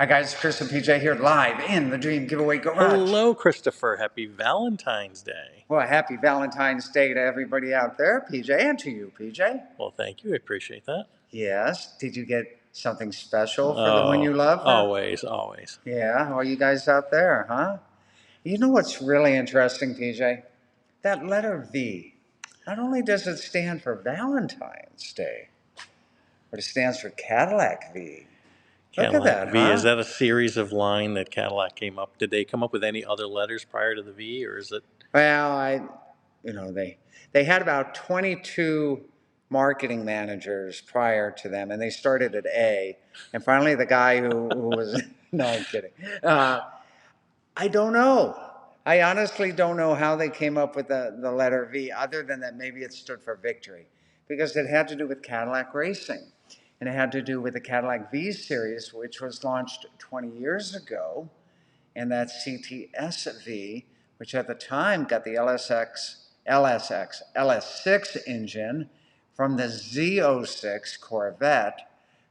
Hi guys, Chris and PJ here live in the Dream Giveaway Garage. Hello, Christopher. Happy Valentine's Day. Well, happy Valentine's Day to everybody out there, PJ, and to you, PJ. Well, thank you. I appreciate that. Yes. Did you get something special for the one you love? Always, always. Yeah, all you guys out there, huh? You know what's really interesting, PJ? That letter V. Not only does it stand for Valentine's Day, but it stands for Cadillac V. Look at that, Cadillac V. huh? Is that a series of line that Cadillac came up? Did they come up with any other letters prior to the V, or is it? Well, they had about 22 marketing managers prior to them, and they started at A. And finally, the guy who was no, I'm kidding. I don't know. I honestly don't know how they came up with the letter V, other than that maybe it stood for victory, because it had to do with Cadillac racing, and it had to do with the Cadillac V series, which was launched 20 years ago, and that CT5-V, which at the time got the LS6 engine from the Z06 Corvette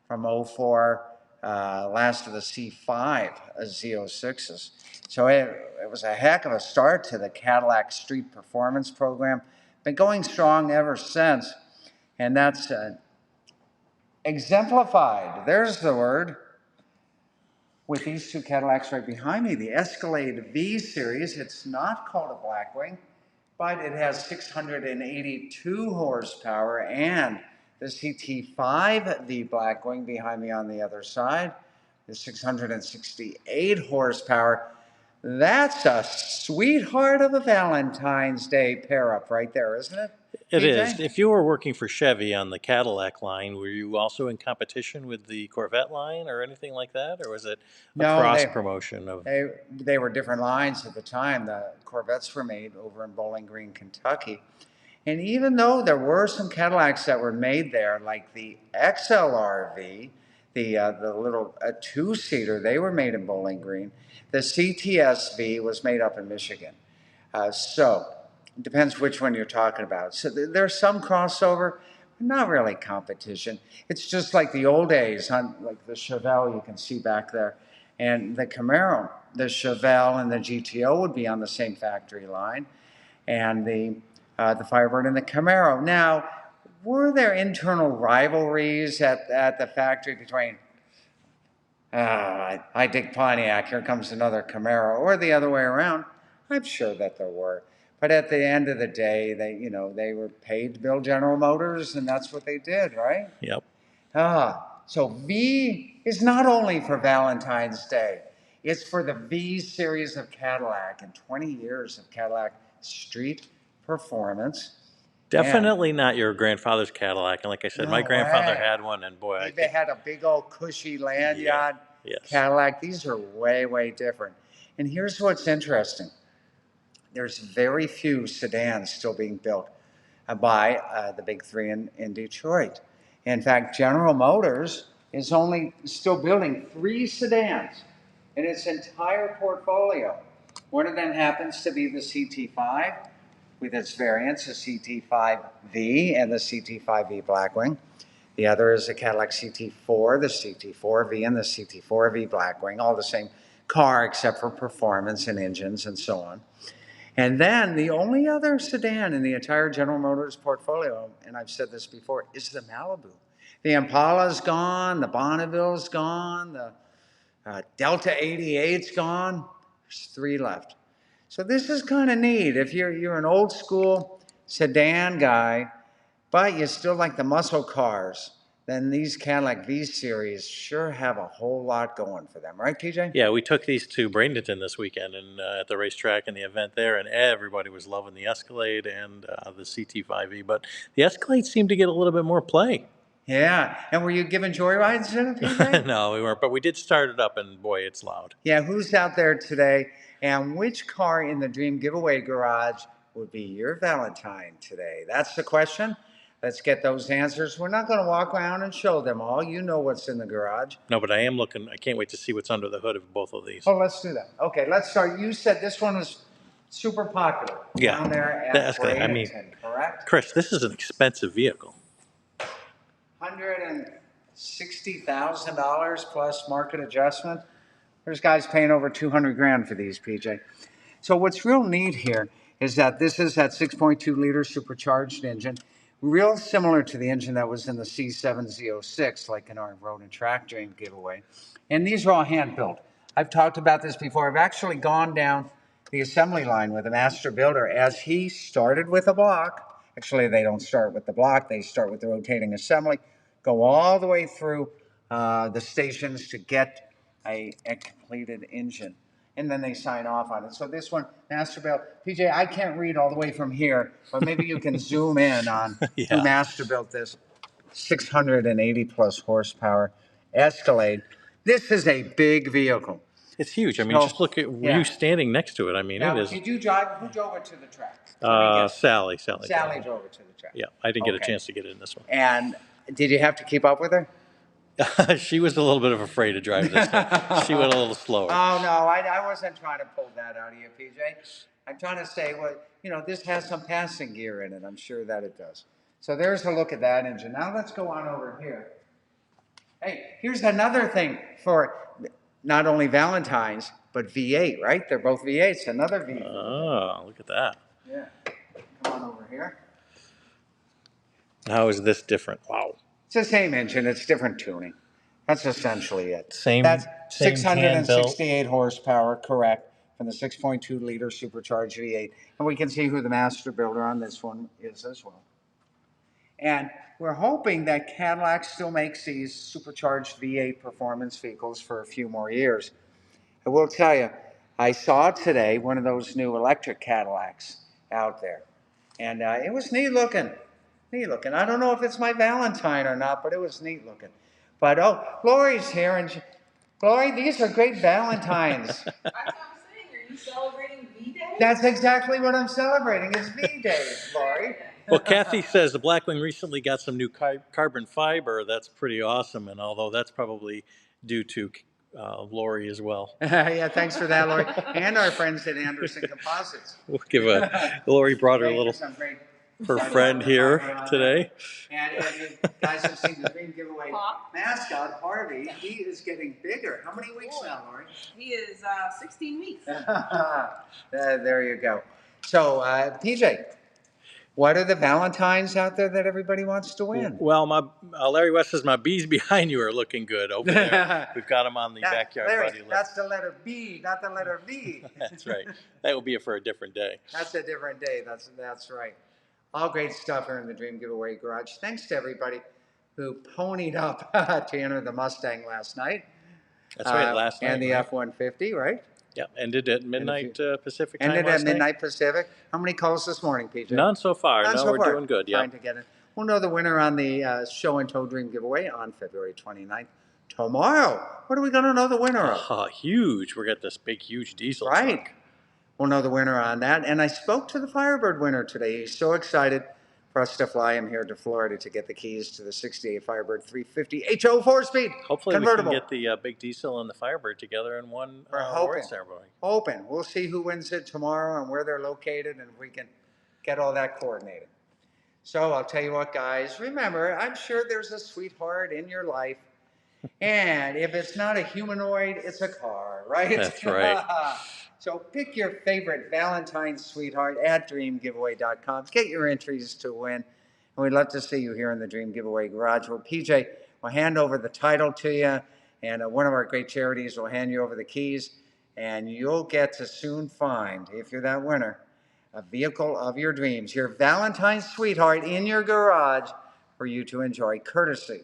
from '04, last of the C5 Z06s. So it was a heck of a start to the Cadillac Street Performance Program. Been going strong ever since, and that's exemplified. There's the word. With these two Cadillacs right behind me, the Escalade V series. It's not called a Blackwing, but it has 682 horsepower, and the CT5-V Blackwing behind me on the other side is 668 horsepower. That's a sweetheart of a Valentine's Day pair-up right there, isn't it? It PJ? is. If you were working for Chevy on the Cadillac line, were you also in competition with the Corvette line or anything like that, or was it a No, cross promotion of? they were different lines at the time. The Corvettes were made over in Bowling Green, Kentucky. And even though there were some Cadillacs that were made there, like the XLRV, the little two-seater, they were made in Bowling Green. The CTS-V was made up in Michigan. So it depends which one you're talking about. So there's some crossover, but not really competition. It's just like the old days, like the Chevelle you can see back there, and the Camaro. The Chevelle and the GTO would be on the same factory line, and the Firebird and the Camaro. Now, were there internal rivalries at the factory between, I dig Pontiac, here comes another Camaro, or the other way around? I'm sure that there were. But at the end of the day, they were paid to build General Motors, and that's what they did, right? Yep. So V is not only for Valentine's Day, it's for the V series of Cadillac and 20 years of Cadillac street performance. Definitely not your grandfather's Cadillac. And like I said, my grandfather had one, and boy, They had a big old cushy lanyard Cadillac. These are way, way different. And here's what's interesting. There's very few sedans still being built by the big three in Detroit. In fact, General Motors is only still building 3 sedans in its entire portfolio. One of them happens to be the CT5 with its variants, the CT5-V and the CT5-V Blackwing. The other is the Cadillac CT4, the CT4-V and the CT4-V Blackwing, all the same car except for performance and engines and so on. And then the only other sedan in the entire General Motors portfolio, and I've said this before, is the Malibu. The Impala's gone, the Bonneville's gone, the Delta 88's gone. There's 3 left. So this is kind of neat. If you're an old school sedan guy, but you still like the muscle cars, then these Cadillac V series sure have a whole lot going for them, right, PJ? Yeah, we took these to Bradenton this weekend and at the racetrack and the event there, and everybody was loving the Escalade and the CT5-V, but the Escalade seemed to get a little bit more play. Yeah, and were you giving joyrides in it, PJ? No, we weren't, but we did start it up, and boy, it's loud. Yeah, who's out there today, and which car in the Dream Giveaway Garage would be your Valentine today? That's the question. Let's get those answers. We're not going to walk around and show them all. You know what's in the garage. No, but I am looking. I can't wait to see what's under the hood of both of these. Oh, let's do that. Okay, let's start. You said this one was super popular down there at Bradenton, correct? Chris, this is an expensive vehicle. $160,000 plus market adjustment. There's guys paying over 200 grand for these, PJ. So what's real neat here is that this is that 6.2 liter supercharged engine, real similar to the engine that was in the C7Z06, like in our Road and Track Dream giveaway. And these are all hand built. I've talked about this before. I've actually gone down the assembly line with a master builder as he started with a block. Actually, they don't start with the block. They start with the rotating assembly, go all the way through the stations to get a completed engine. And then they sign off on it. So this one, master built. PJ, I can't read all the way from here, but maybe you can zoom in on who master built this 680 plus horsepower Escalade. This is a big vehicle. It's huge. I mean, just look at you standing next to it. I mean, now, it is. Did you drive? Who drove it to the track? Sally. Sally drove it to the track. Yeah, I didn't get a chance to get in this one. And did you have to keep up with her? She was a little bit afraid to drive this time. She went a little slower. Oh, no, I wasn't trying to pull that out of you, PJ. I'm trying to say, well, you know, this has some passing gear in it. I'm sure that it does. So there's a look at that engine. Now let's go on over here. Hey, here's another thing for not only Valentine's, but V8, right? They're both V8s, another V8. Oh, look at that. Yeah. Come on over here. How is this different? Wow. It's the same engine, it's different tuning. That's essentially it. That's 668 horsepower, correct, from the 6.2 liter supercharged V8. And we can see who the master builder on this one is as well. And we're hoping that Cadillac still makes these supercharged V8 performance vehicles for a few more years. I will tell you, I saw today one of those new electric Cadillacs out there. And it was neat looking. Neat looking. I don't know if it's my Valentine or not, but it was neat looking. But, oh, Lori's here. And Lori, these are great Valentines. That's what I'm saying. Are you celebrating V-Day? That's exactly what I'm celebrating. It's V-Day, Lori. Well, Kathy says the Blackwing recently got some new carbon fiber. That's pretty awesome. And although that's probably due to Lori as well. Yeah, thanks for that, Lori. And our friends at Anderson Composites. We'll give Lori brought her little... her friend here today. And you guys have seen the Dream Giveaway mascot, Harvey. He is getting bigger. How many weeks now, Lori? He is 16 weeks. There you go. So, PJ, what are the Valentines out there that everybody wants to win? Well, Larry West says my bees behind you are looking good over there. We've got them on the backyard Larry, buddy list. That's the letter B, not the letter V. That's right. That will be for a different day. That's a different day. That's right. All great stuff here in the Dream Giveaway Garage. Thanks to everybody who ponied up to enter the Mustang last night. That's right, last night. And the F-150, right? Yeah, ended at midnight Pacific time. Ended at midnight Pacific. How many calls this morning, PJ? None so far. None no, so we're far. Doing good. Yeah. Trying to get it. We'll know the winner on the Show and Tow Dream Giveaway on February 29th. Tomorrow. What are we going to know the winner of? Oh, huge. We're getting this big, huge diesel truck. We'll know the winner on that. And I spoke to the Firebird winner today. He's so excited for us to fly him here to Florida to get the keys to the 68 Firebird 350 HO 4-speed Hopefully convertible. We can get the big diesel and the Firebird together in one award ceremony. Hoping. We'll see who wins it tomorrow and where they're located, and we can get all that coordinated. So I'll tell you what, guys. Remember, I'm sure there's a sweetheart in your life. And if it's not a humanoid, it's a car, right? That's right. So pick your favorite Valentine sweetheart at dreamgiveaway.com. Get your entries to win. And we'd love to see you here in the Dream Giveaway Garage. Well, PJ will hand over the title to you, and one of our great charities will hand you over the keys, and you'll get to soon find, if you're that winner, a vehicle of your dreams, your Valentine sweetheart in your garage for you to enjoy, courtesy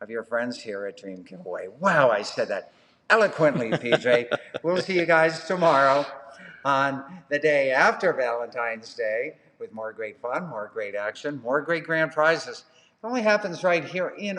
of your friends here at Dream Giveaway. Wow, I said that eloquently, PJ. We'll see you guys tomorrow on the day after Valentine's Day with more great fun, more great action, more great grand prizes. It only happens right here in